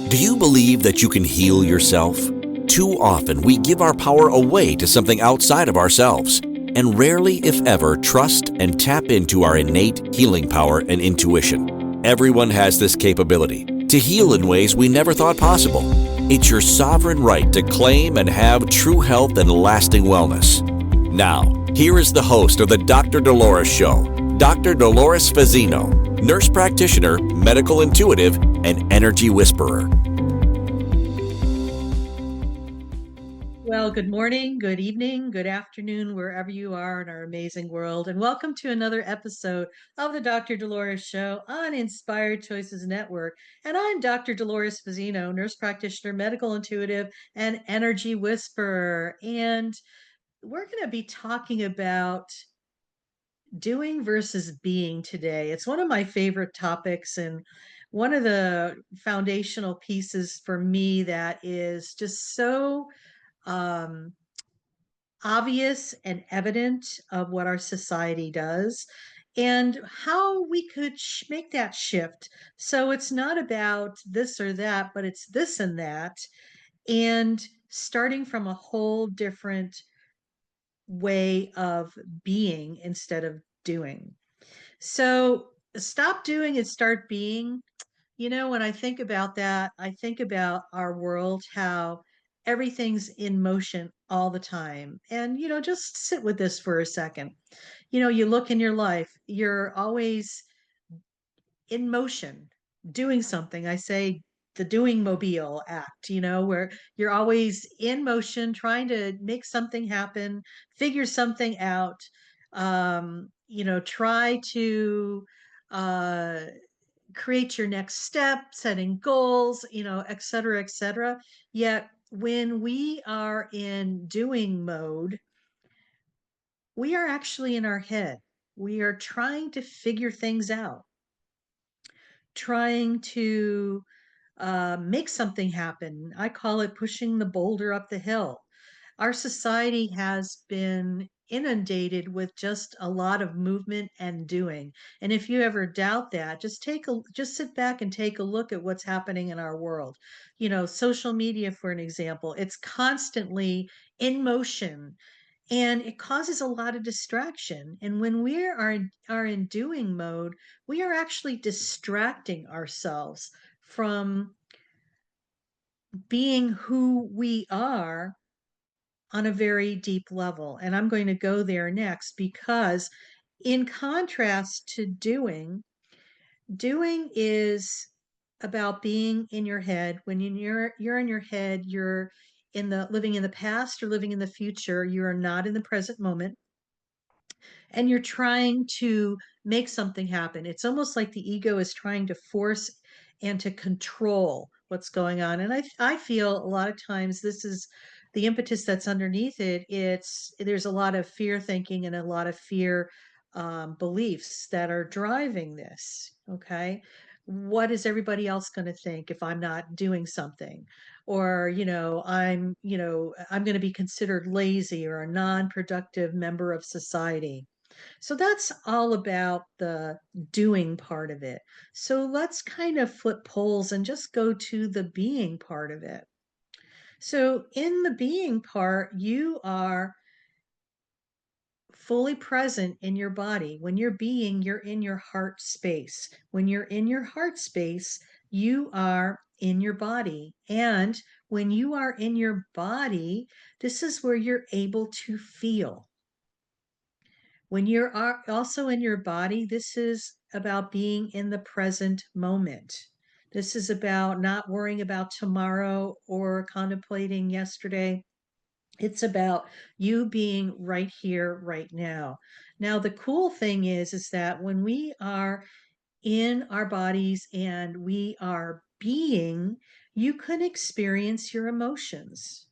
Do you believe that you can heal yourself? Too often we give our power away to something outside of ourselves, and rarely, if ever, trust and tap into our innate healing power and intuition. Everyone has this capability to heal in ways we never thought possible. It's your sovereign right to claim and have true health and lasting wellness. Now, here is the host of the Dr. Dolores Show, Dr. Dolores Fazzino, nurse practitioner, medical intuitive, and energy whisperer. Well, good morning, good evening, good afternoon, wherever you are in our amazing world. And welcome to another episode of the Dr. Dolores Show on Inspired Choices Network. And I'm Dr. Dolores Fazzino, nurse practitioner, medical intuitive, and energy whisperer. And we're going to be talking about doing versus being today. It's one of my favorite topics and one of the foundational pieces for me that is just so um, obvious and evident of what our society does and how we could make that shift. So it's not about this or that, but it's this and that, and starting from a whole different way of being instead of doing. So stop doing and start being. When I think about that, I think about our world, how everything's in motion all the time. And, just sit with this for a second. You look in your life, you're always in motion, doing something. I say the doing mobile act, where you're always in motion, trying to make something happen, figure something out, try to, uh, create your next step, setting goals, et cetera, et cetera. Yet when we are in doing mode, we are actually in our head. We are trying to figure things out, trying to make something happen. I call it pushing the boulder up the hill. Our society has been inundated with just a lot of movement and doing. And if you ever doubt that, just sit back and take a look at what's happening in our world. Social media, for an example, it's constantly in motion and it causes a lot of distraction. And when we are in doing mode, we are actually distracting ourselves from being who we are on a very deep level. And I'm going to go there next because, in contrast to doing is about being in your head. When you're in your head, you're in the living in the past or living in the future. You are not in the present moment, and you're trying to make something happen. It's almost like the ego is trying to force and to control what's going on. And I feel a lot of times this is the impetus that's underneath it. There's a lot of fear thinking and a lot of fear beliefs that are driving this. Okay. What is everybody else going to think if I'm not doing something? Or, I'm going to be considered lazy or a non-productive member of society. So that's all about the doing part of it. So let's kind of flip poles and just go to the being part of it. So in the being part, you are fully present in your body. When you're being, you're in your heart space. When you're in your heart space, you are in your body. And when you are in your body, this is where you're able to feel. When you're also in your body, this is about being in the present moment. This is about not worrying about tomorrow or contemplating yesterday. It's about you being right here, right now. Now, the cool thing is that when we are in our bodies and we are being, you can experience your emotions.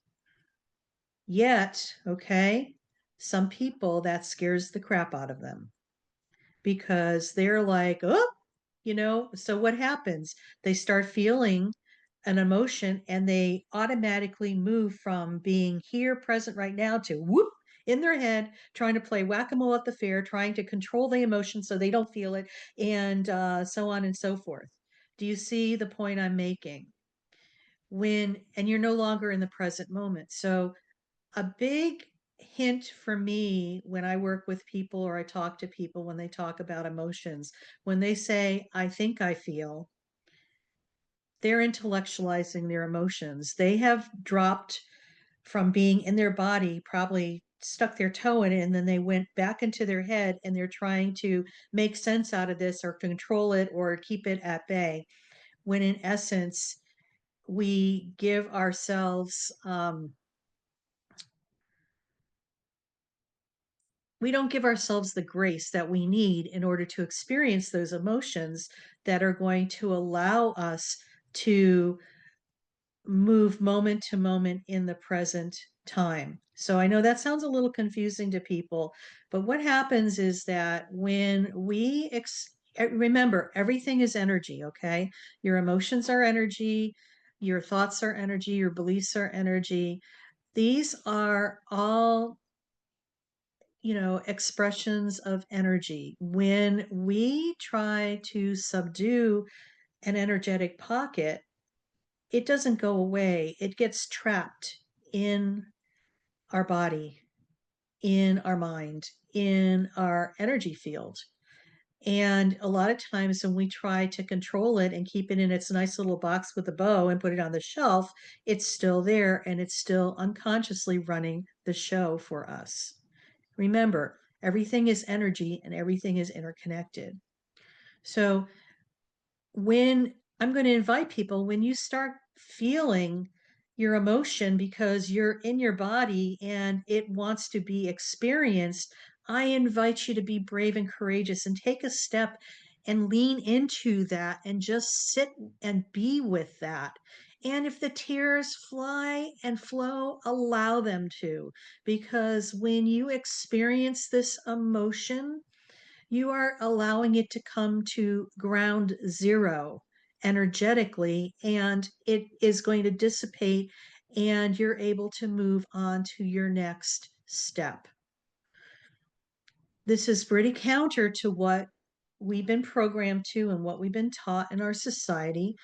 Yet, okay, some people that scares the crap out of them because they're like, oh, so what happens? They start feeling an emotion and they automatically move from being here, present right now to whoop in their head, trying to play whack-a-mole at the fair, trying to control the emotion so they don't feel it, and so on and so forth. Do you see the point I'm making? and you're no longer in the present moment. So a big hint for me when I work with people or I talk to people when they talk about emotions, when they say, I think I feel, they're intellectualizing their emotions. They have dropped from being in their body, probably stuck their toe in it, and then they went back into their head and they're trying to make sense out of this or control it or keep it at bay. When in essence, we give ourselves, we don't give ourselves the grace that we need in order to experience those emotions that are going to allow us to move moment to moment in the present time. So I know that sounds a little confusing to people, but what happens is that when remember, everything is energy, okay? Your emotions are energy, your thoughts are energy, your beliefs are energy. These are all, expressions of energy. When we try to subdue an energetic pocket, it doesn't go away. It gets trapped in our body, in our mind, in our energy field. And a lot of times when we try to control it and keep it in its nice little box with a bow and put it on the shelf, it's still there and it's still unconsciously running the show for us. Remember, everything is energy and everything is interconnected. So when I'm going to invite people, when you start feeling your emotion because you're in your body and it wants to be experienced, I invite you to be brave and courageous and take a step and lean into that and just sit and be with that. And if the tears fly and flow, allow them to, because when you experience this emotion, you are allowing it to come to ground zero energetically, and it is going to dissipate, and you're able to move on to your next step. This is pretty counter to what we've been programmed to and what we've been taught in our society.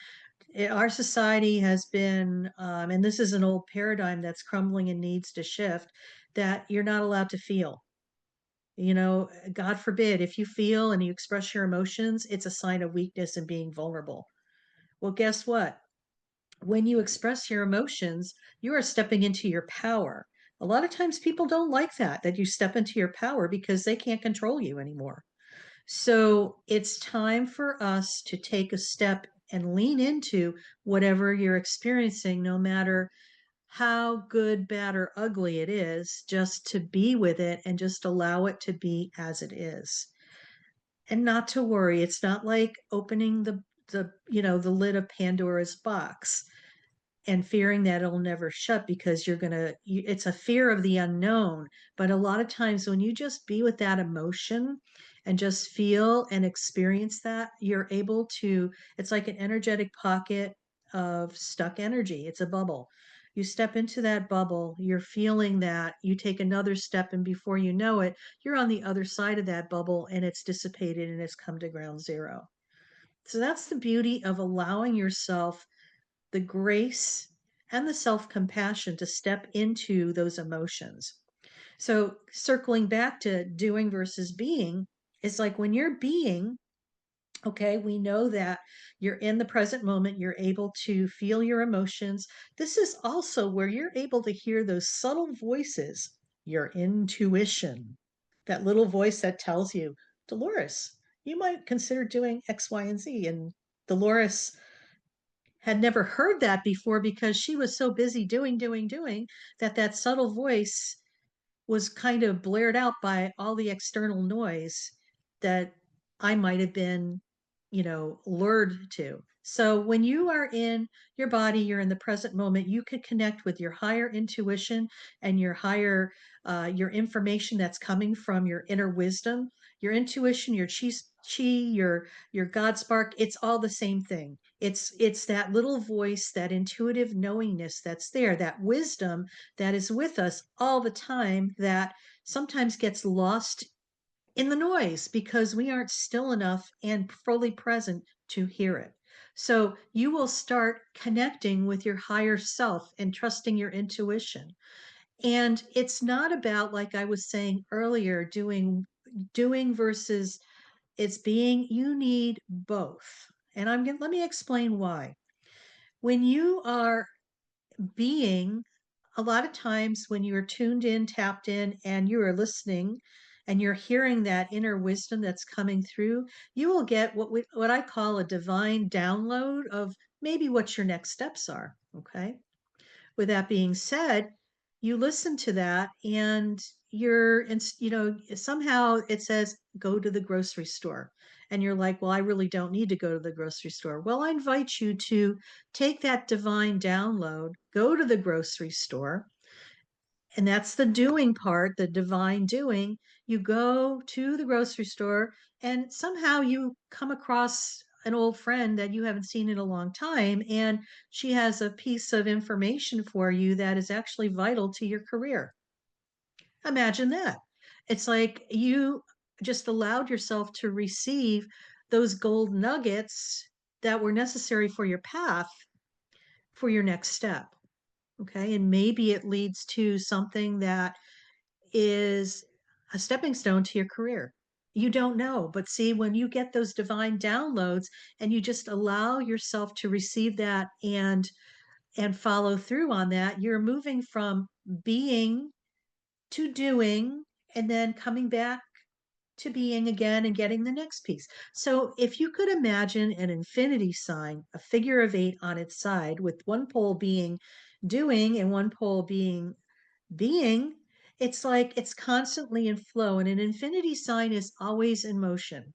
Our society has been, and this is an old paradigm that's crumbling and needs to shift, that you're not allowed to feel. God forbid, if you feel and you express your emotions, it's a sign of weakness and being vulnerable. Well, guess what? When you express your emotions, you are stepping into your power. A lot of times people don't like that you step into your power because they can't control you anymore. So it's time for us to take a step and lean into whatever you're experiencing, no matter how good, bad, or ugly it is, just to be with it and just allow it to be as it is. And not to worry. It's not like opening the lid of Pandora's box and fearing that it'll never shut because it's a fear of the unknown. But a lot of times when you just be with that emotion and just feel and experience that, you're able to, it's like an energetic pocket of stuck energy. It's a bubble. You step into that bubble, you're feeling that, you take another step, and before you know it, you're on the other side of that bubble and it's dissipated and it's come to ground zero. So that's the beauty of allowing yourself the grace and the self compassion to step into those emotions. So, circling back to doing versus being, it's like when you're being, okay, we know that you're in the present moment, you're able to feel your emotions. This is also where you're able to hear those subtle voices, your intuition, that little voice that tells you, Dolores, you might consider doing X, Y, and Z. And Dolores had never heard that before because she was so busy doing that subtle voice was kind of blared out by all the external noise that I might have been, lured to. So when you are in your body, you're in the present moment, you could connect with your higher intuition and your information that's coming from your inner wisdom, your intuition, your chi, your God spark. It's all the same thing. It's that little voice, that intuitive knowingness that's there, that wisdom that is with us all the time that sometimes gets lost in the noise because we aren't still enough and fully present to hear it. So you will start connecting with your higher self and trusting your intuition. And it's not about, like I was saying earlier, doing versus it's being. You need both. And let me explain why. When you are being, a lot of times when you're tuned in, tapped in, and you are listening and you're hearing that inner wisdom that's coming through, you will get what I call a divine download of maybe what your next steps are. Okay. With that being said, you listen to that and somehow it says go to the grocery store. And you're like, well, I really don't need to go to the grocery store. Well, I invite you to take that divine download, go to the grocery store, and that's the doing part, the divine doing. You go to the grocery store and somehow you come across an old friend that you haven't seen in a long time, and she has a piece of information for you that is actually vital to your career. Imagine that. It's like you just allowed yourself to receive those gold nuggets that were necessary for your path for your next step. Okay. And maybe it leads to something that is a stepping stone to your career. You don't know, but see, when you get those divine downloads and you just allow yourself to receive that and follow through on that, you're moving from being to doing and then coming back to being again and getting the next piece. So if you could imagine an infinity sign, a figure of eight on its side, with one pole being doing and one pole being, it's like it's constantly in flow, and an infinity sign is always in motion.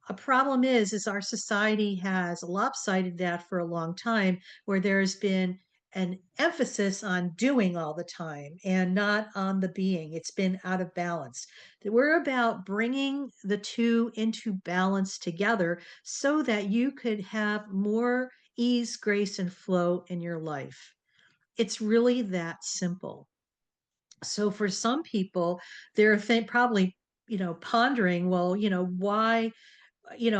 A problem is our society has lopsided that for a long time, where there's been an emphasis on doing all the time and not on the being. It's been out of balance. We're about bringing the two into balance together so that you could have more ease, grace, and flow in your life. It's really that simple. So for some people, they're probably, pondering, well, why,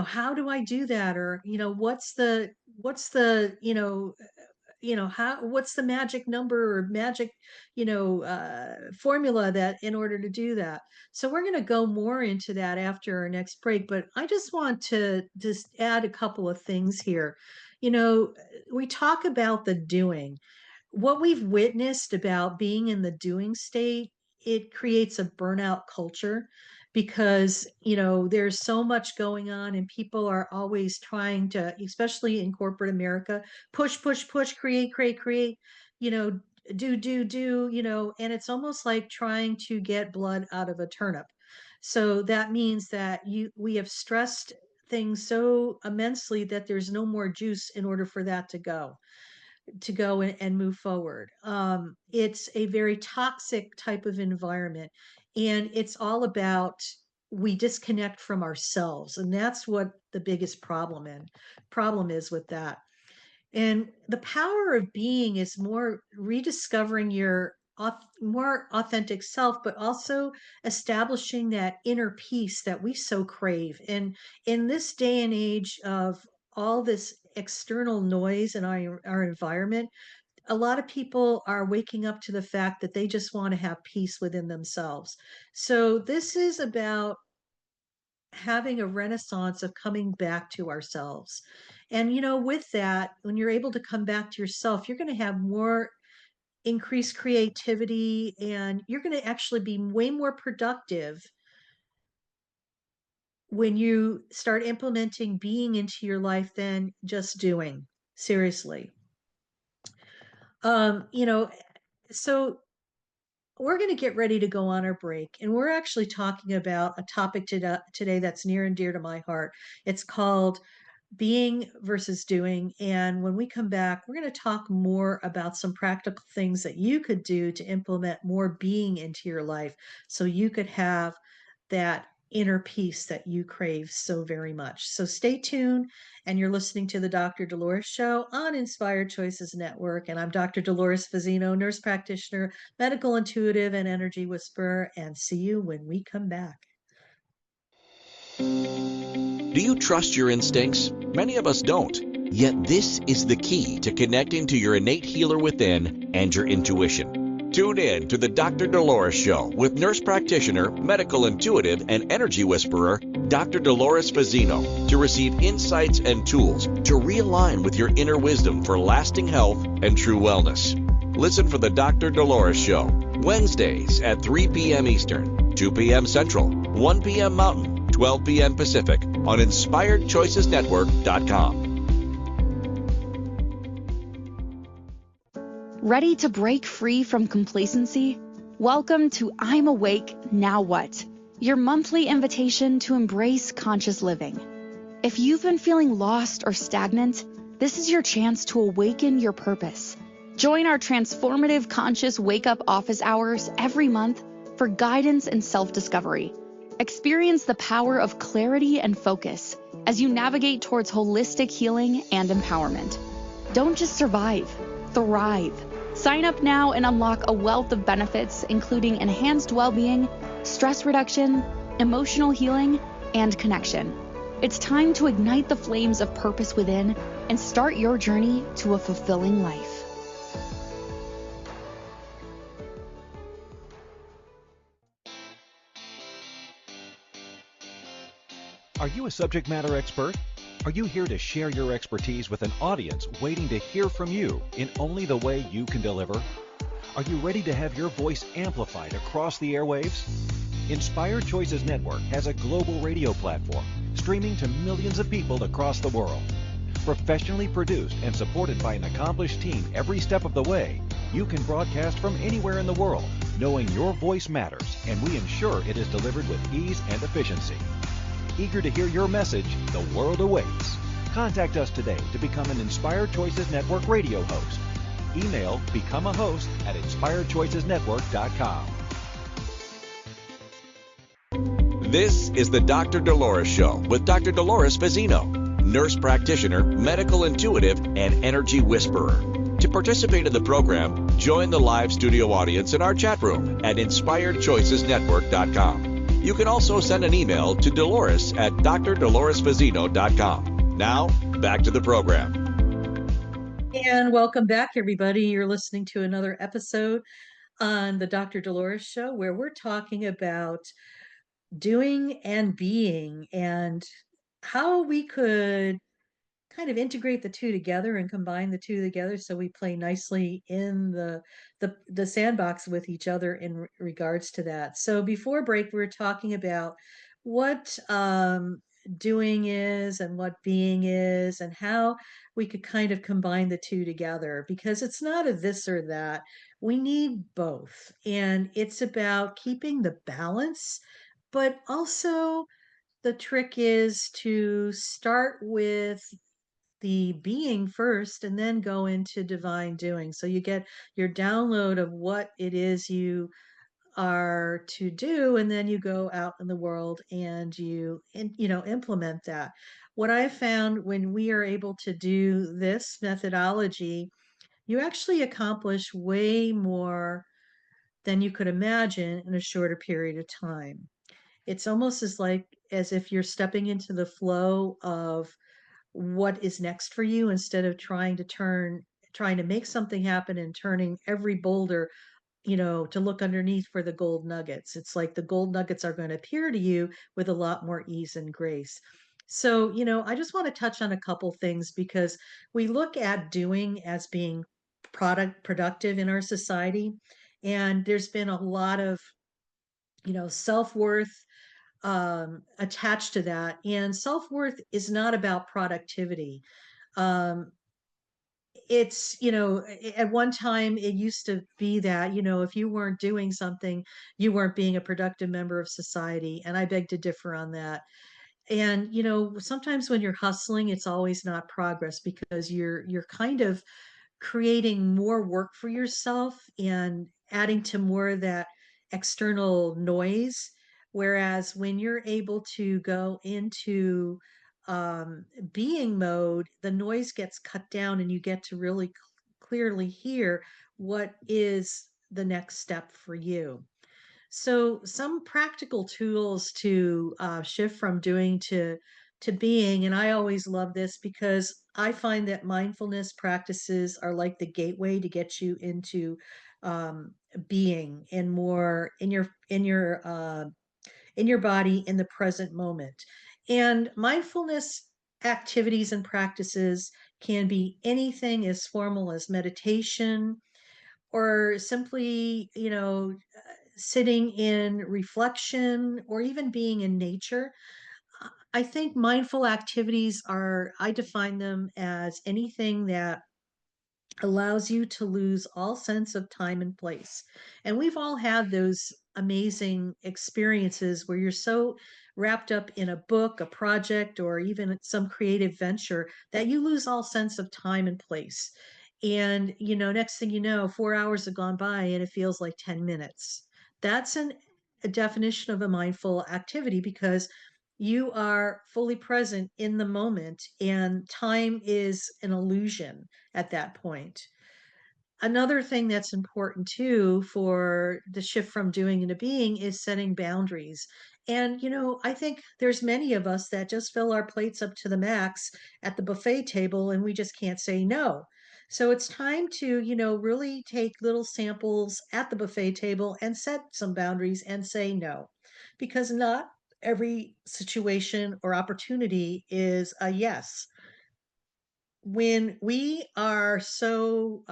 how do I do that? Or, what's the, how, what's the magic number or magic, formula that in order to do that. So we're going to go more into that after our next break, but I just want to just add a couple of things here. You know, we talk about the doing. What we've witnessed about being in the doing state, it creates a burnout culture because, there's so much going on and people are always trying to, especially in corporate America, push, push, push, create, create, create, you know, do, and it's almost like trying to get blood out of a turnip. So that means that we have stressed things so immensely that there's no more juice in order for that to go and move forward. It's a very toxic type of environment, and it's all about we disconnect from ourselves, and that's what the biggest problem is with that. And the power of being is more rediscovering your more authentic self, but also establishing that inner peace that we so crave. And in this day and age of all this external noise in our environment, a lot of people are waking up to the fact that they just want to have peace within themselves. So this is about having a renaissance of coming back to ourselves. And with that, when you're able to come back to yourself, you're going to have more increased creativity and you're going to actually be way more productive when you start implementing being into your life than just doing. Seriously. Um, you know, so we're going to get ready to go on our break, and we're actually talking about a topic today that's near and dear to my heart. It's called being versus doing. And when we come back, we're going to talk more about some practical things that you could do to implement more being into your life so you could have that inner peace that you crave so very much. So stay tuned. And you're listening to the Dr. Dolores Show on Inspired Choices Network. And I'm Dr. Dolores Fazzino, nurse practitioner, medical intuitive, and energy whisperer. And see you when we come back. Do you trust your instincts? Many of us don't. Yet this is the key to connecting to your innate healer within and your intuition. Tune in to the Dr. Dolores Show with nurse practitioner, medical intuitive, and energy whisperer, Dr. Dolores Fazzino, to receive insights and tools to realign with your inner wisdom for lasting health and true wellness. Listen for the Dr. Dolores Show, Wednesdays at 3 p.m. Eastern, 2 p.m. Central, 1 p.m. Mountain, 12 p.m. Pacific on InspiredChoicesNetwork.com. Ready to break free from complacency? Welcome to I'm Awake, Now What? Your monthly invitation to embrace conscious living. If you've been feeling lost or stagnant, this is your chance to awaken your purpose. Join our transformative conscious wake-up office hours every month for guidance and self-discovery. Experience the power of clarity and focus as you navigate towards holistic healing and empowerment. Don't just survive, thrive. Sign up now and unlock a wealth of benefits, including enhanced well-being, stress reduction, emotional healing, and connection. It's time to ignite the flames of purpose within and start your journey to a fulfilling life. Are you a subject matter expert? Are you here to share your expertise with an audience waiting to hear from you in only the way you can deliver? Are you ready to have your voice amplified across the airwaves? Inspired Choices Network has a global radio platform streaming to millions of people across the world. Professionally produced and supported by an accomplished team every step of the way, you can broadcast from anywhere in the world, knowing your voice matters, and we ensure it is delivered with ease and efficiency. Eager to hear your message, the world awaits. Contact us today to become an Inspired Choices Network radio host. Email becomeahost@inspiredchoicesnetwork.com. This is the Dr. Dolores Show with Dr. Dolores Fazzino, nurse practitioner, medical intuitive, and energy whisperer. To participate in the program, join the live studio audience in our chat room at InspiredChoicesNetwork.com. You can also send an email to Dolores at drdoloresfazzino.com. Now, back to the program. And welcome back, everybody. You're listening to another episode on the Dr. Dolores Show, where we're talking about doing and being and how we could kind of integrate the two together and combine the two together so we play nicely in the sandbox with each other in regards to that. So before break, we were talking about what doing is and what being is and how we could kind of combine the two together because it's not a this or that. We need both. And it's about keeping the balance, but also the trick is to start with the being first and then go into divine doing. So you get your download of what it is you are to do, and then you go out in the world and implement that. What I found when we are able to do this methodology, you actually accomplish way more than you could imagine in a shorter period of time. It's almost as if you're stepping into the flow of what is next for you instead of trying to make something happen and turning every boulder, to look underneath for the gold nuggets. It's like the gold nuggets are going to appear to you with a lot more ease and grace. So, I just want to touch on a couple things because we look at doing as being productive in our society. And there's been a lot of, self-worth attached to that. And self-worth is not about productivity. Um, at one time it used to be that, if you weren't doing something, you weren't being a productive member of society. And I beg to differ on that. And, sometimes when you're hustling, it's always not progress because you're kind of creating more work for yourself and adding to more of that external noise. Whereas when you're able to go into being mode, the noise gets cut down and you get to really clearly hear what is the next step for you. So, some practical tools to shift from doing to to being. And I always love this because I find that mindfulness practices are like the gateway to get you into being and more in your body in the present moment. And mindfulness activities and practices can be anything as formal as meditation or simply, sitting in reflection or even being in nature. I think mindful activities are, I define them as anything that allows you to lose all sense of time and place. And we've all had those amazing experiences where you're so wrapped up in a book, a project, or even some creative venture that you lose all sense of time and place. And, next thing you know, 4 hours have gone by and it feels like 10 minutes. That's a definition of a mindful activity because you are fully present in the moment and time is an illusion at that point. Another thing that's important too for the shift from doing into being is setting boundaries. And, I think there's many of us that just fill our plates up to the max at the buffet table and we just can't say no. So it's time to, really take little samples at the buffet table and set some boundaries and say no. Because not every situation or opportunity is a yes. When we are so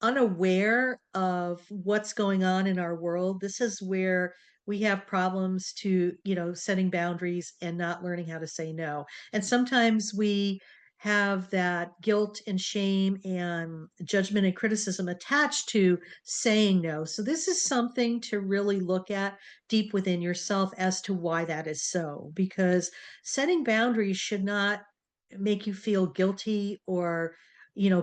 unaware of what's going on in our world, this is where we have problems to, setting boundaries and not learning how to say no. And sometimes we have that guilt and shame and judgment and criticism attached to saying no. So this is something to really look at deep within yourself as to why that is so, because setting boundaries should not make you feel guilty or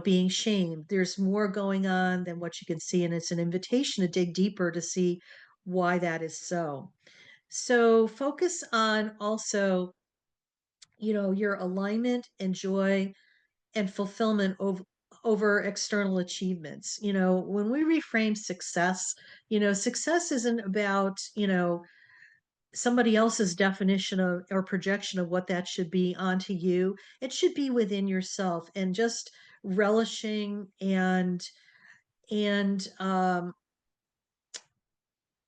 being shamed. There's more going on than what you can see, and it's an invitation to dig deeper to see why that is so. So focus on also, your alignment and joy and fulfillment over external achievements. When we reframe success, success isn't about, somebody else's definition of or projection of what that should be onto you. It should be within yourself and just relishing and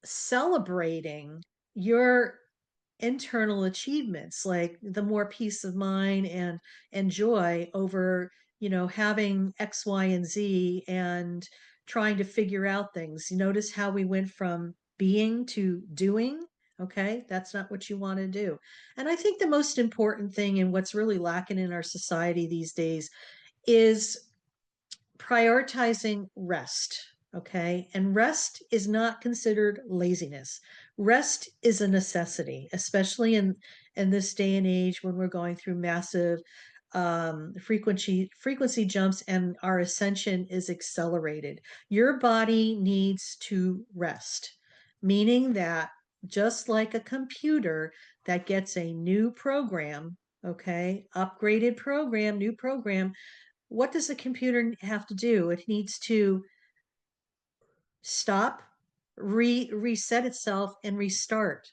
celebrating your internal achievements, like the more peace of mind and joy over having X, Y, and Z and trying to figure out things. You notice how we went from being to doing. Okay, that's not what you want to do. And I think the most important thing and what's really lacking in our society these days is prioritizing rest. Okay. And rest is not considered laziness. Rest is a necessity, especially in this day and age when we're going through massive frequency jumps and our ascension is accelerated. Your body needs to rest, meaning that just like a computer that gets a new program, okay, upgraded program, new program, what does the computer have to do? It needs to stop, reset itself, and restart.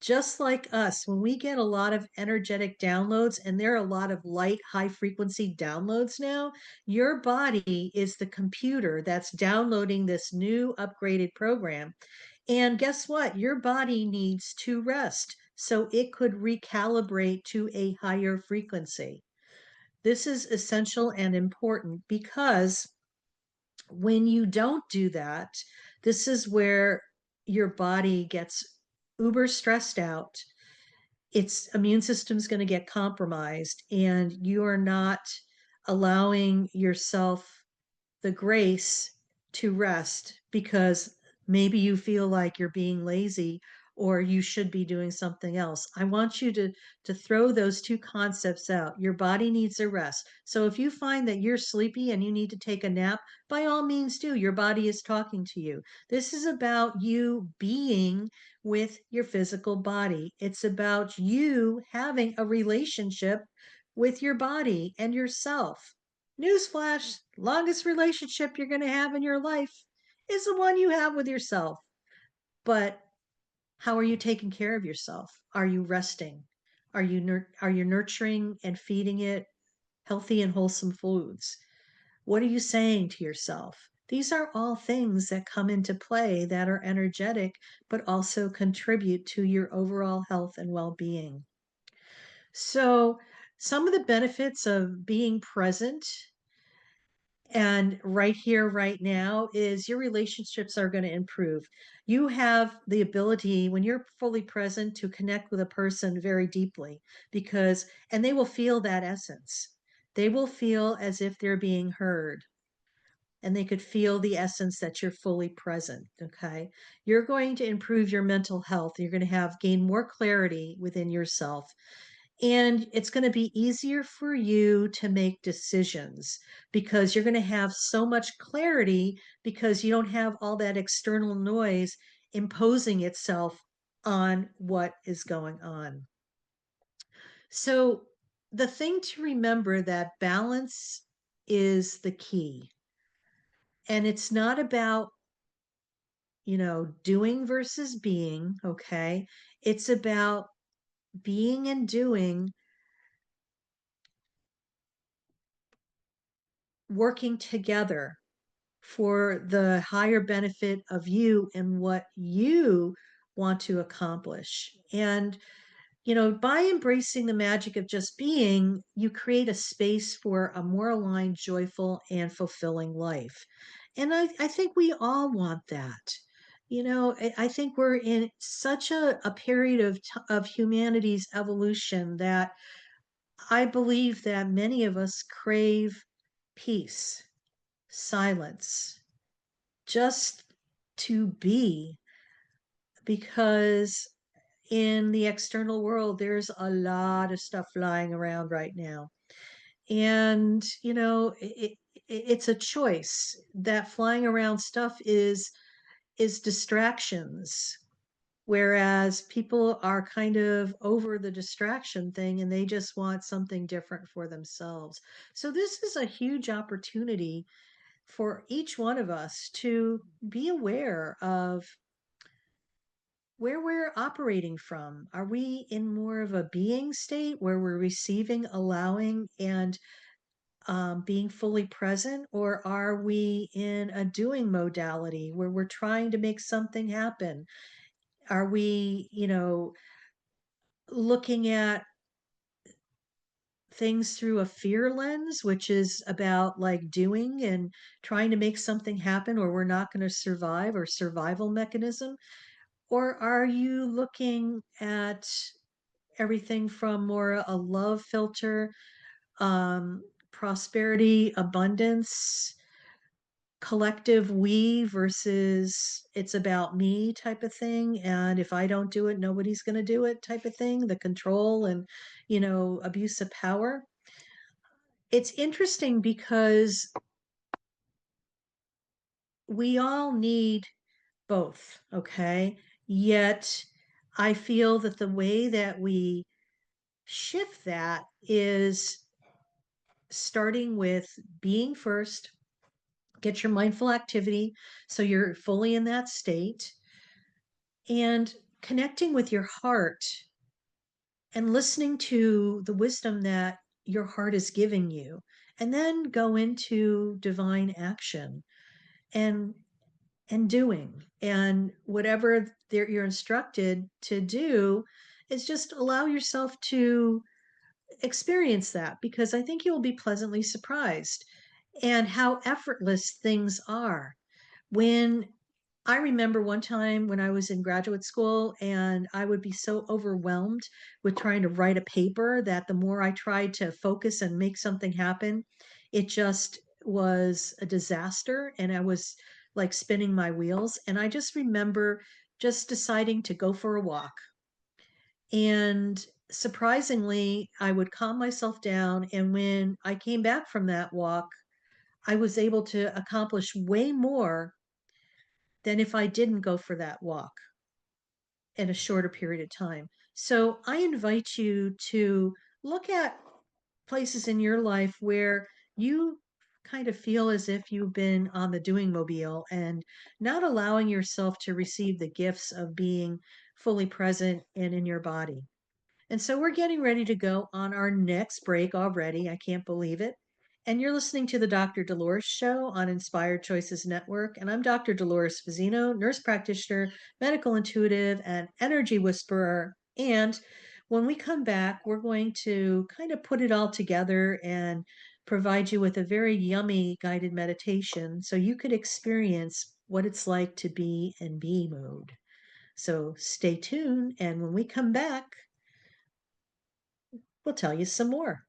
Just like us, when we get a lot of energetic downloads, and there are a lot of light, high frequency downloads now, your body is the computer that's downloading this new upgraded program. And guess what? Your body needs to rest so it could recalibrate to a higher frequency. This is essential and important because when you don't do that, this is where your body gets uber stressed out. Its immune system is going to get compromised, and you are not allowing yourself the grace to rest because maybe you feel like you're being lazy or you should be doing something else. I want you to throw those two concepts out. Your body needs a rest. So if you find that you're sleepy and you need to take a nap, by all means do. Your body is talking to you. This is about you being with your physical body. It's about you having a relationship with your body and yourself. Newsflash, longest relationship you're going to have in your life is the one you have with yourself. But How are you taking care of yourself? Are you resting? Are you nurturing and feeding it healthy and wholesome foods? What are you saying to yourself? These are all things that come into play that are energetic, but also contribute to your overall health and well being. So, some of the benefits of being present and right here, right now, is your relationships are going to improve. You have the ability, when you're fully present, to connect with a person very deeply and they will feel that essence. They will feel as if they're being heard and they could feel the essence that you're fully present. Okay. You're going to improve your mental health. You're going to gain more clarity within yourself. And it's going to be easier for you to make decisions because you're going to have so much clarity because you don't have all that external noise imposing itself on what is going on. So, the thing to remember that balance is the key. And it's not about, doing versus being, okay? It's about being and doing, working together for the higher benefit of you and what you want to accomplish. And, by embracing the magic of just being, you create a space for a more aligned, joyful, and fulfilling life. And I think we all want that. I think we're in such a period of humanity's evolution that I believe that many of us crave peace, silence, just to be, because in the external world, there's a lot of stuff flying around right now. And, it's a choice. That flying around stuff is distractions. Whereas people are kind of over the distraction thing and they just want something different for themselves. So this is a huge opportunity for each one of us to be aware of where we're operating from. Are we in more of a being state where we're receiving, allowing, and being fully present? Or are we in a doing modality where we're trying to make something happen? Are we, looking at things through a fear lens, which is about like doing and trying to make something happen, or we're not going to survive, or survival mechanism? Or are you looking at everything from more a love filter, prosperity, abundance, collective we versus it's about me type of thing? And if I don't do it, nobody's going to do it type of thing, the control and, abuse of power. It's interesting because we all need both, okay? Yet I feel that the way that we shift that is starting with being first, get your mindful activity so you're fully in that state, and connecting with your heart and listening to the wisdom that your heart is giving you, and then go into divine action and doing, and whatever you're instructed to do is just allow yourself to experience that, because I think you'll be pleasantly surprised and how effortless things are. When I remember one time when I was in graduate school and I would be so overwhelmed with trying to write a paper that the more I tried to focus and make something happen, it just was a disaster. And I was like spinning my wheels. And I just remember just deciding to go for a walk. And surprisingly, I would calm myself down. And when I came back from that walk, I was able to accomplish way more than if I didn't go for that walk in a shorter period of time. So I invite you to look at places in your life where you kind of feel as if you've been on the doing mobile and not allowing yourself to receive the gifts of being fully present and in your body. And so we're getting ready to go on our next break already. I can't believe it. And you're listening to the Dr. Dolores Show on Inspired Choices Network. And I'm Dr. Dolores Fazzino, nurse practitioner, medical intuitive, and energy whisperer. And when we come back, we're going to kind of put it all together and provide you with a very yummy guided meditation so you could experience what it's like to be in be mode. So stay tuned. And when we come back, we'll tell you some more.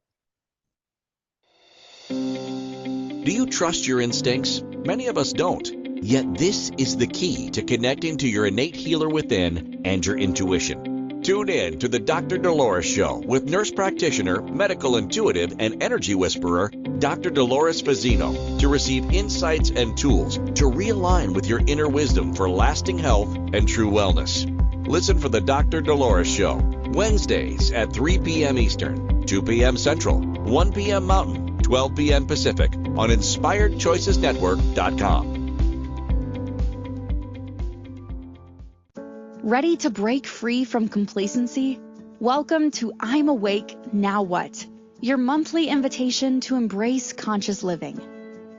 Do you trust your instincts? Many of us don't. Yet this is the key to connecting to your innate healer within and your intuition. Tune in to the Dr. Dolores Show with nurse practitioner, medical intuitive, and energy whisperer, Dr. Dolores Fazzino, to receive insights and tools to realign with your inner wisdom for lasting health and true wellness. Listen for the Dr. Dolores Show, Wednesdays at 3 p.m. Eastern, 2 p.m. Central, 1 p.m. Mountain, 12 p.m. Pacific on InspiredChoicesNetwork.com. Ready to break free from complacency? Welcome to I'm Awake, Now What? Your monthly invitation to embrace conscious living.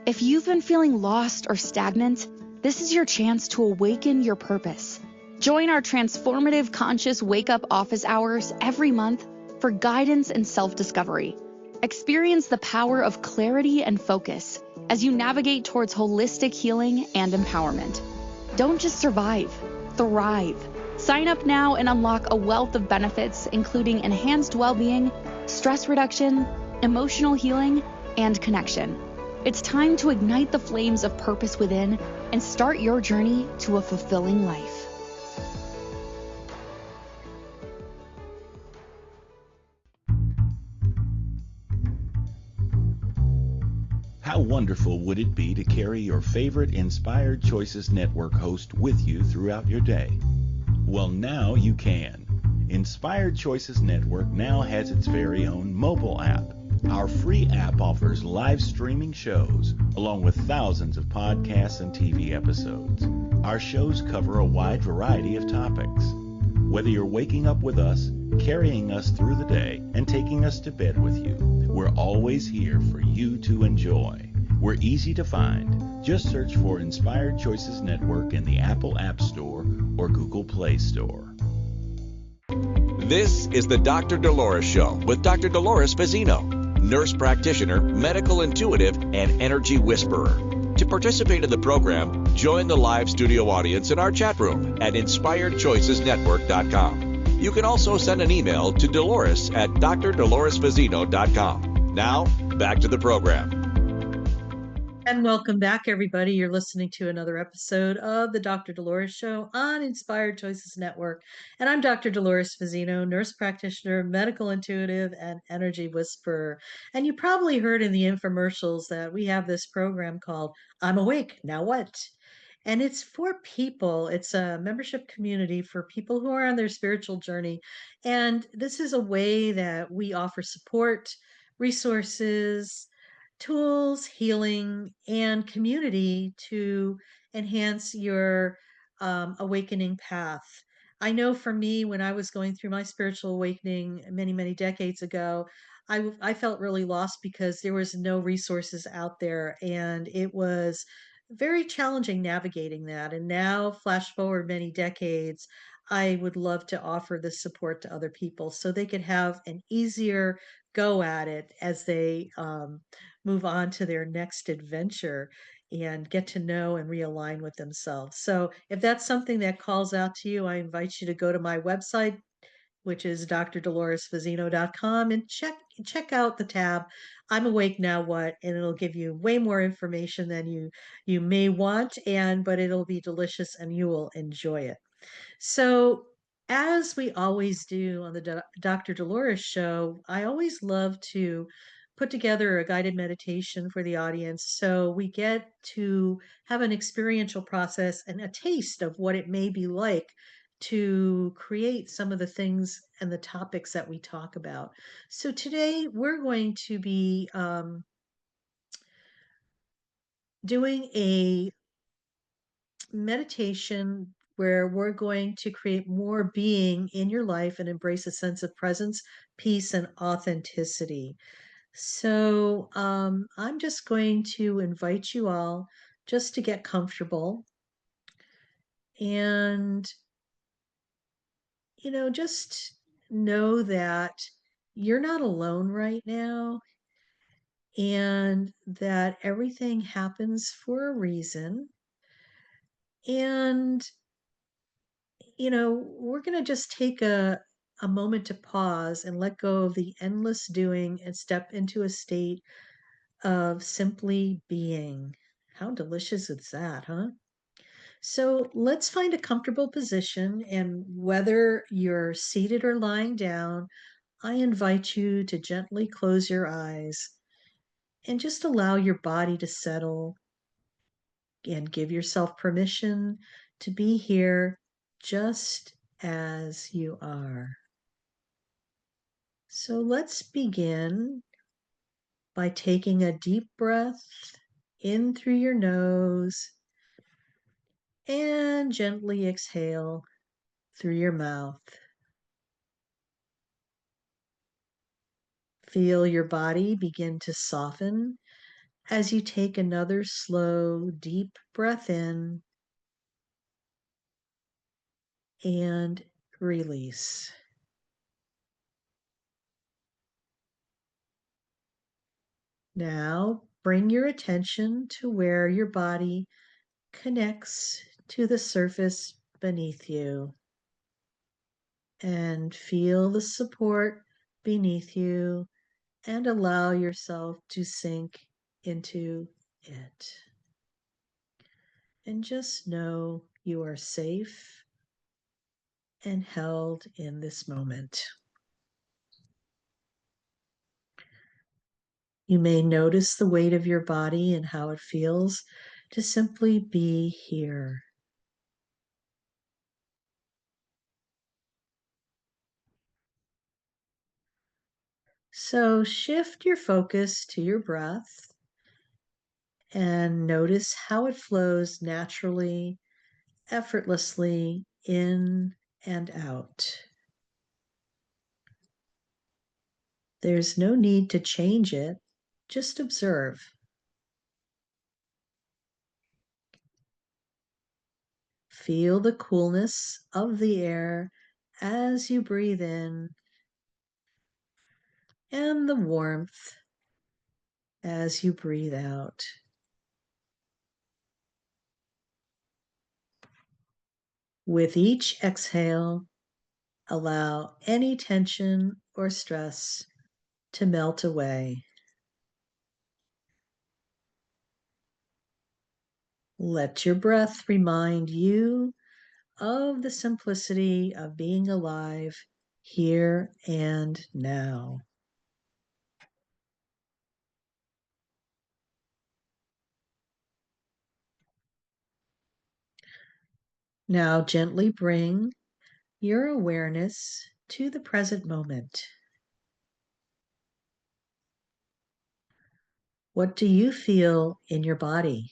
If you've been feeling lost or stagnant, this is your chance to awaken your purpose. Join our transformative conscious wake-up office hours every month for guidance and self-discovery. Experience the power of clarity and focus as you navigate towards holistic healing and empowerment. Don't just survive, thrive. Sign up now and unlock a wealth of benefits, including enhanced well-being, stress reduction, emotional healing, and connection. It's time to ignite the flames of purpose within and start your journey to a fulfilling life. How wonderful would it be to carry your favorite Inspired Choices Network host with you throughout your day? Well, now you can. Inspired Choices Network now has its very own mobile app. Our free app offers live streaming shows, along with thousands of podcasts and TV episodes. Our shows cover a wide variety of topics. Whether you're waking up with us, carrying us through the day, and taking us to bed with you, we're always here for you to enjoy. We're easy to find. Just search for Inspired Choices Network in the Apple App Store or Google Play Store. This is the Dr. Dolores Show with Dr. Dolores Fazzino, nurse practitioner, medical intuitive, and energy whisperer. To participate in the program, join the live studio audience in our chat room at InspiredChoicesNetwork.com. You can also send an email to Dolores at drdoloresfazzino.com. Now, back to the program. And welcome back, everybody. You're listening to another episode of the Dr. Dolores Show on Inspired Choices Network. And I'm Dr. Dolores Fazzino, nurse practitioner, medical intuitive, and energy whisperer. And you probably heard in the infomercials that we have this program called I'm Awake, Now What? And it's for people, it's a membership community for people who are on their spiritual journey. And this is a way that we offer support, resources, tools, healing, and community to enhance your awakening path. I know for me, when I was going through my spiritual awakening many, many decades ago, I felt really lost because there was no resources out there, and it was very challenging navigating that. And now, flash forward many decades, I would love to offer this support to other people so they could have an easier go at it as they move on to their next adventure and get to know and realign with themselves. So, if that's something that calls out to you, I invite you to go to my website, which is drdoloresfazzino.com, and check out the tab I'm Awake Now What, and it'll give you way more information than you may want, but it'll be delicious and you will enjoy it. So, as we always do on the Dr. Dolores Show, I always love to put together a guided meditation for the audience so we get to have an experiential process and a taste of what it may be like to create some of the things and the topics that we talk about. So, today we're going to be doing a meditation where we're going to create more being in your life and embrace a sense of presence, peace, and authenticity. So I'm just going to invite you all just to get comfortable and, just know that you're not alone right now and that everything happens for a reason. And, we're going to just take a moment to pause and let go of the endless doing and step into a state of simply being. How delicious is that, huh? So let's find a comfortable position, and whether you're seated or lying down, I invite you to gently close your eyes and just allow your body to settle and give yourself permission to be here just as you are. So let's begin by taking a deep breath in through your nose and gently exhale through your mouth. Feel your body begin to soften as you take another slow, deep breath in and release. Now bring your attention to where your body connects to the surface beneath you and feel the support beneath you and allow yourself to sink into it. And just know you are safe and held in this moment. You may notice the weight of your body and how it feels to simply be here. So shift your focus to your breath and notice how it flows naturally, effortlessly in and out. There's no need to change it, just observe. Feel the coolness of the air as you breathe in and the warmth as you breathe out. With each exhale, allow any tension or stress to melt away. Let your breath remind you of the simplicity of being alive here and now. Now gently bring your awareness to the present moment. What do you feel in your body?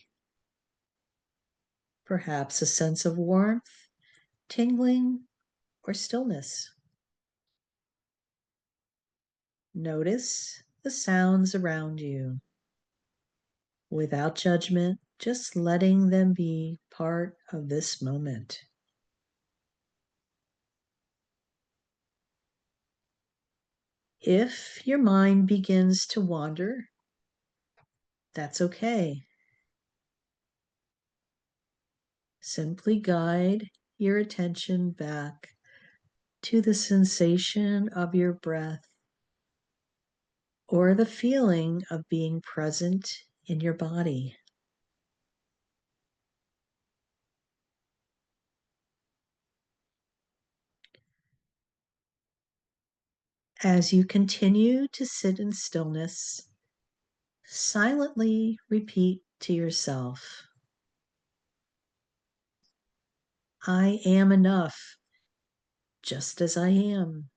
Perhaps a sense of warmth, tingling, or stillness. Notice the sounds around you without judgment, just letting them be part of this moment. If your mind begins to wander, that's okay. Simply guide your attention back to the sensation of your breath or the feeling of being present in your body. As you continue to sit in stillness, silently repeat to yourself, I am enough just as I am.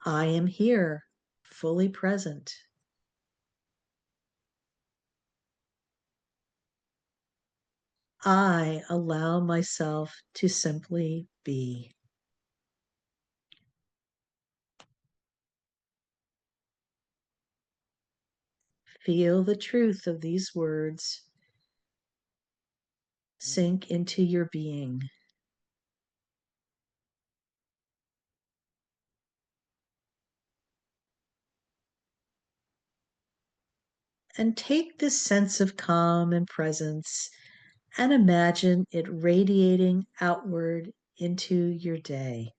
I am here, fully present. I allow myself to simply be. Feel the truth of these words sink into your being. And take this sense of calm and presence and imagine it radiating outward into your day.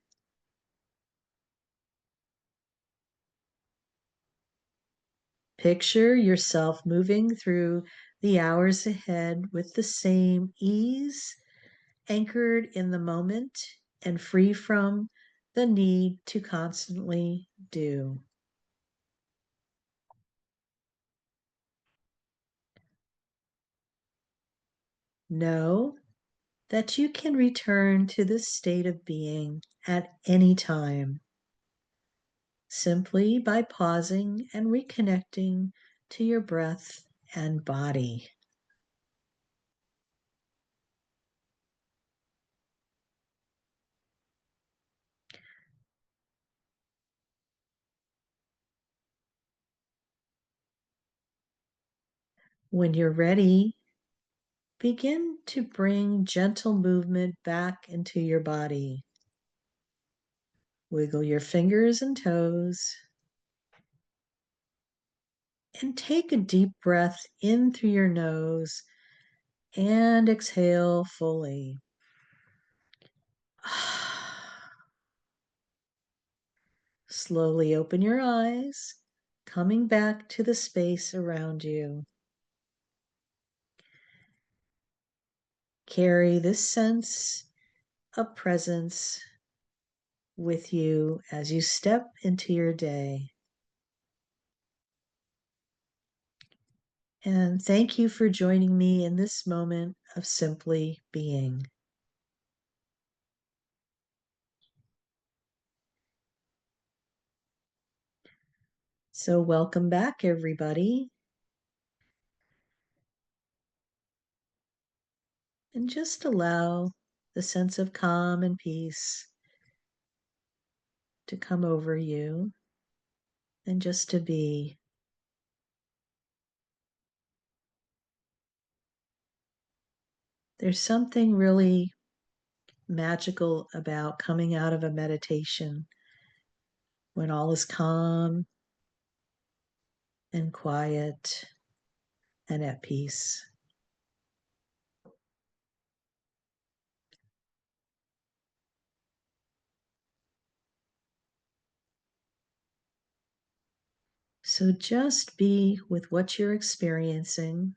Picture yourself moving through the hours ahead with the same ease, anchored in the moment and free from the need to constantly do. Know that you can return to this state of being at any time, simply by pausing and reconnecting to your breath and body. When you're ready, begin to bring gentle movement back into your body. Wiggle your fingers and toes. And take a deep breath in through your nose and exhale fully. Slowly open your eyes, coming back to the space around you. Carry this sense of presence with you as you step into your day. And thank you for joining me in this moment of simply being. So, welcome back, everybody. And just allow the sense of calm and peace to come over you and just to be. There's something really magical about coming out of a meditation when all is calm and quiet and at peace. So just be with what you're experiencing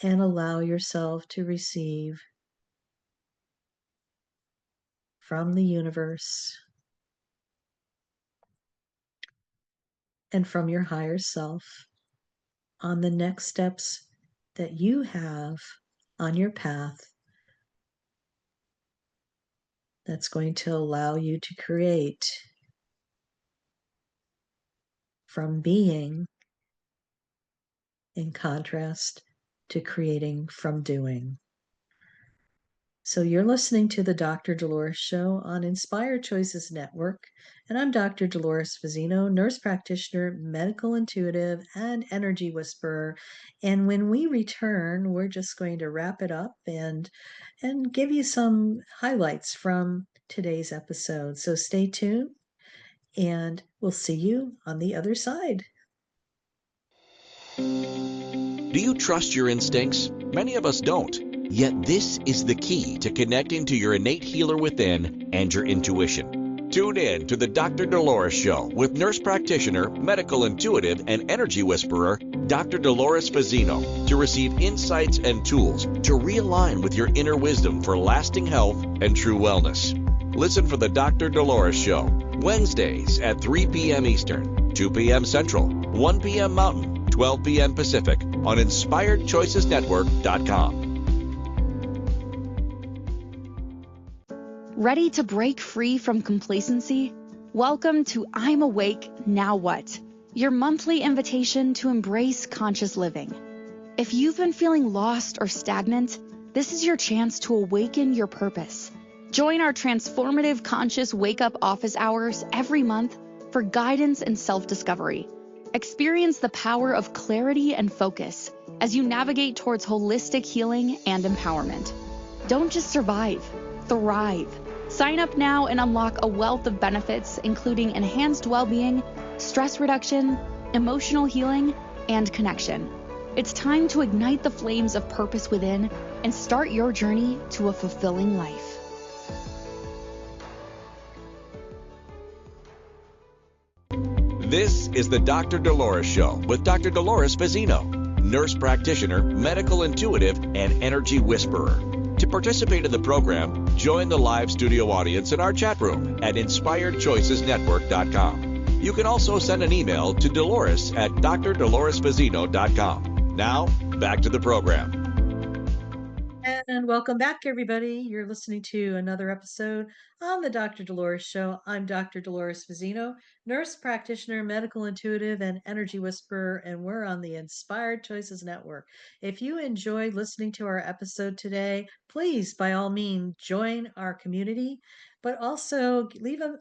and allow yourself to receive from the universe and from your higher self on the next steps that you have on your path that's going to allow you to create from being in contrast to creating from doing. So you're listening to the Dr. Dolores Show on Inspired Choices Network, and I'm Dr. Dolores Fazzino, nurse practitioner, medical intuitive, and energy whisperer. And when we return, we're just going to wrap it up and give you some highlights from today's episode. So stay tuned, and we'll see you on the other side. Do you trust your instincts? Many of us don't. Yet this is the key to connecting to your innate healer within and your intuition. Tune in to the Dr. Dolores Show with nurse practitioner, medical intuitive, and energy whisperer, Dr. Dolores Fazzino, to receive insights and tools to realign with your inner wisdom for lasting health and true wellness. Listen for the Dr. Dolores Show, Wednesdays at 3 p.m. Eastern, 2 p.m. Central, 1 p.m. Mountain, 12 p.m. Pacific on InspiredChoicesNetwork.com. Ready to break free from complacency? Welcome to I'm Awake, Now What? Your monthly invitation to embrace conscious living. If you've been feeling lost or stagnant, this is your chance to awaken your purpose. Join our transformative conscious wake-up office hours every month for guidance and self-discovery. Experience the power of clarity and focus as you navigate towards holistic healing and empowerment. Don't just survive, thrive. Sign up now and unlock a wealth of benefits, including enhanced well-being, stress reduction, emotional healing, and connection. It's time to ignite the flames of purpose within and start your journey to a fulfilling life. This is the Dr. Dolores Show with Dr. Dolores Fazzino, nurse practitioner, medical intuitive, and energy whisperer. To participate in the program, join the live studio audience in our chat room at inspiredchoicesnetwork.com. You can also send an email to Dolores at drdoloresfazzino.com. Now, back to the program. And welcome back, everybody. You're listening to another episode on the Dr. Dolores Show. I'm Dr. Dolores Fazzino, nurse practitioner, medical intuitive, and energy whisperer, and we're on the Inspired Choices Network. If you enjoyed listening to our episode today, please, by all means, join our community, but also leave a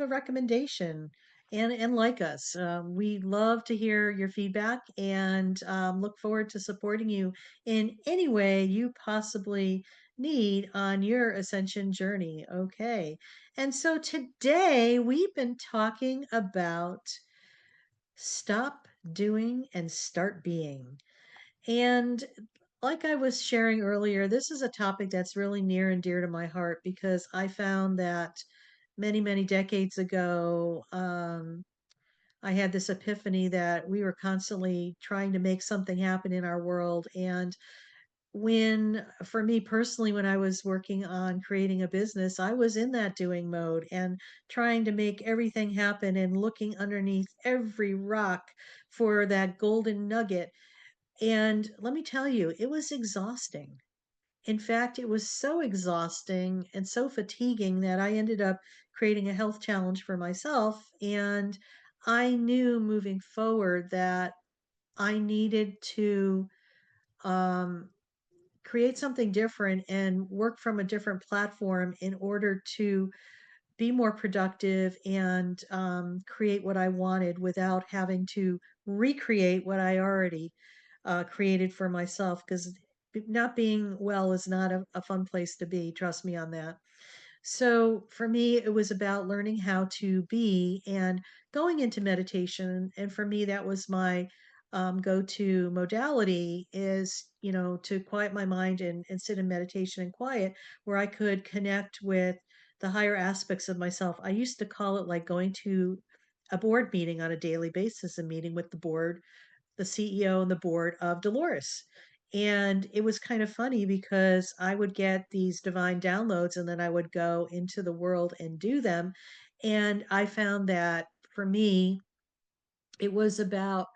recommendation and like us. We love to hear your feedback and look forward to supporting you in any way you possibly need on your ascension journey. Okay. And so today we've been talking about stop doing and start being. And like I was sharing earlier, this is a topic that's really near and dear to my heart because I found that many decades ago, I had this epiphany that we were constantly trying to make something happen in our world. And for me personally, when I was working on creating a business, I was in that doing mode and trying to make everything happen and looking underneath every rock for that golden nugget. And let me tell you, it was exhausting. In fact, it was so exhausting and so fatiguing that I ended up creating a health challenge for myself. And I knew moving forward that I needed to um, create something different and work from a different platform in order to be more productive and create what I wanted without having to recreate what I already created for myself. Because not being well is not a fun place to be. Trust me on that. So for me, it was about learning how to be and going into meditation. And for me, that was my go-to modality is, to quiet my mind and sit in meditation and quiet where I could connect with the higher aspects of myself. I used to call it like going to a board meeting on a daily basis, a meeting with the board, the CEO and the board of Dolores. And it was kind of funny because I would get these divine downloads and then I would go into the world and do them. And I found that for me, it was about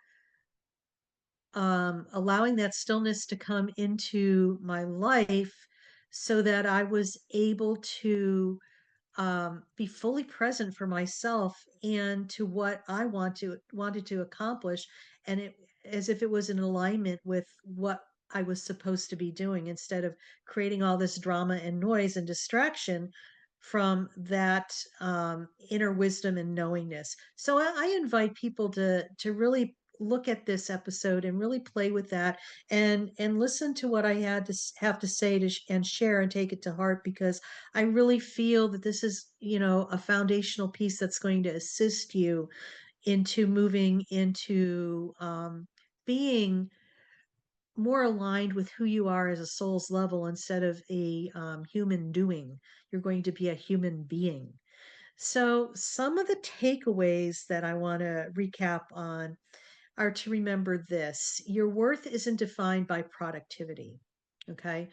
allowing that stillness to come into my life so that I was able to be fully present for myself and to what I wanted to accomplish, and it as if it was in alignment with what I was supposed to be doing instead of creating all this drama and noise and distraction from that inner wisdom and knowingness. So I invite people to really look at this episode and really play with that and listen to what I had to have to say and share and take it to heart because I really feel that this is, a foundational piece that's going to assist you into moving into being more aligned with who you are as a soul's level instead of a human doing. You're going to be a human being. So, some of the takeaways that I want to recap on are to remember this: your worth isn't defined by productivity. Okay.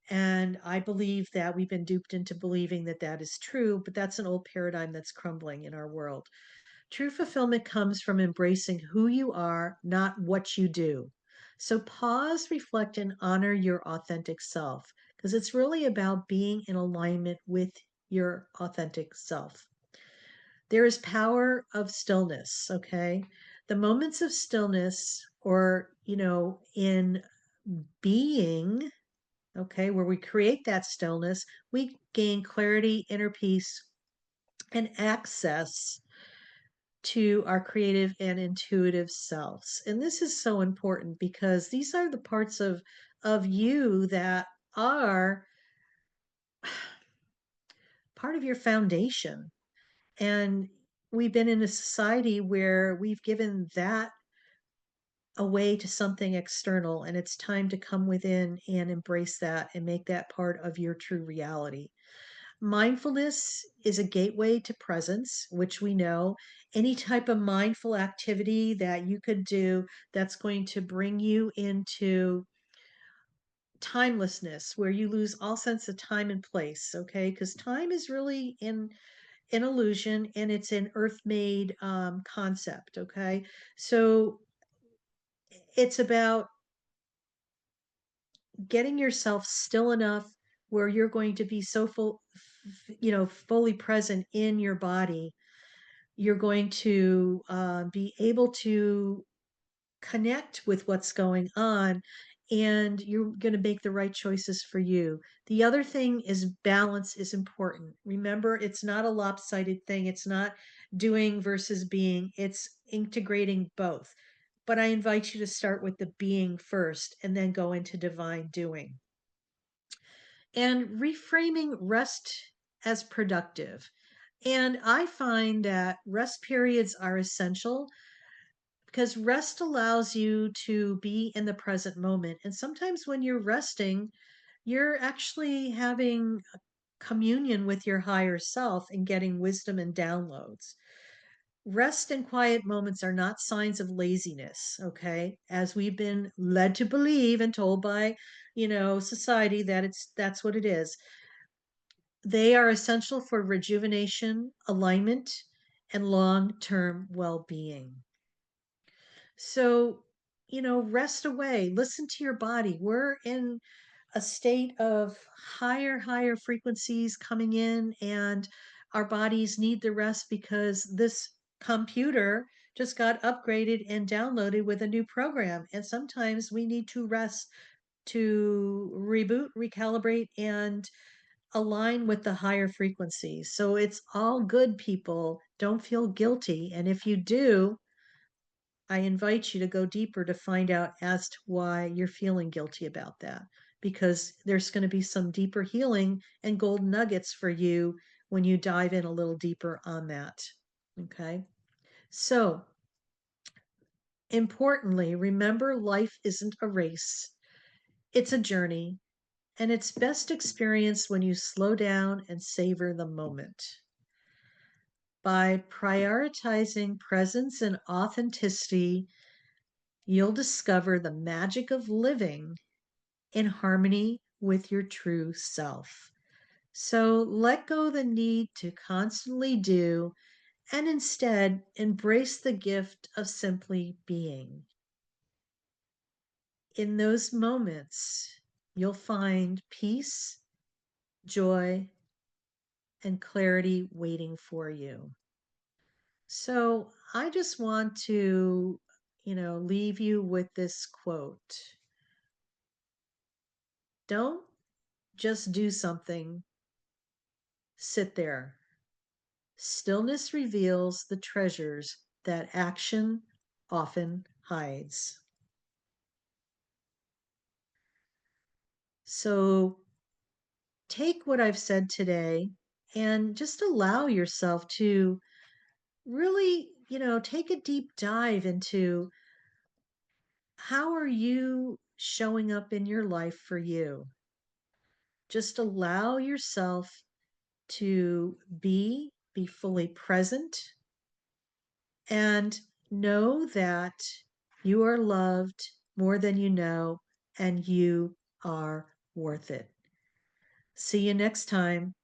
And I believe that we've been duped into believing that that is true, but that's an old paradigm that's crumbling in our world. True fulfillment comes from embracing who you are, not what you do. So pause, reflect, and honor your authentic self because it's really about being in alignment with your authentic self. There is power of stillness, okay? The moments of stillness or, in being, okay, where we create that stillness, we gain clarity, inner peace, and access to our creative and intuitive selves. And this is so important because these are the parts of you that are part of your foundation. And we've been in a society where we've given that away to something external, and it's time to come within and embrace that and make that part of your true reality. Mindfulness is a gateway to presence, which we know. Any type of mindful activity that you could do that's going to bring you into timelessness, where you lose all sense of time and place, okay? Because time is really an illusion, and it's an earth-made concept, okay? So it's about getting yourself still enough where you're going to be so fully present in your body. You're going to be able to connect with what's going on, and you're going to make the right choices for you. The other thing is balance is important. Remember, it's not a lopsided thing. It's not doing versus being, it's integrating both. But I invite you to start with the being first and then go into divine doing. And reframing rest as productive. And I find that rest periods are essential because rest allows you to be in the present moment. And sometimes when you're resting, you're actually having communion with your higher self and getting wisdom and downloads. Rest and quiet moments are not signs of laziness, okay? As we've been led to believe and told by, society that that's what it is. They are essential for rejuvenation, alignment, and long-term well-being. So, rest away, listen to your body. We're in a state of higher frequencies coming in, and our bodies need the rest because this computer just got upgraded and downloaded with a new program. And sometimes we need to rest to reboot, recalibrate, and align with the higher frequencies. So it's all good, people. Don't feel guilty. And if you do, I invite you to go deeper to find out as to why you're feeling guilty about that, because there's going to be some deeper healing and gold nuggets for you when you dive in a little deeper on that. Okay. So, importantly, remember life isn't a race, it's a journey, and it's best experienced when you slow down and savor the moment. By prioritizing presence and authenticity, you'll discover the magic of living in harmony with your true self. So let go the need to constantly do and instead embrace the gift of simply being. In those moments, you'll find peace, joy, and clarity waiting for you. So I just want to, leave you with this quote. Don't just do something, sit there. Stillness reveals the treasures that action often hides. So take what I've said today and just allow yourself to really, take a deep dive into how are you showing up in your life for you. Just allow yourself to be fully present, and know that you are loved more than you know, and you are worth it. See you next time.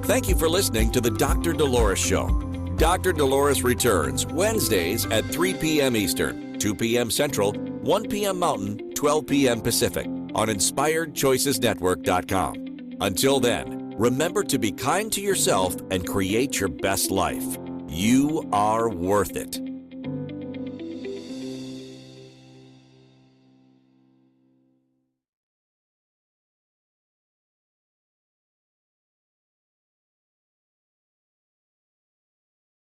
Thank you for listening to the Dr. Dolores Show. Dr. Dolores returns Wednesdays at 3 p.m. Eastern, 2 p.m. Central, 1 p.m. Mountain, 12 p.m. Pacific on InspiredChoicesNetwork.com. Until then, Remember to be kind to yourself and create your best life. You are worth it.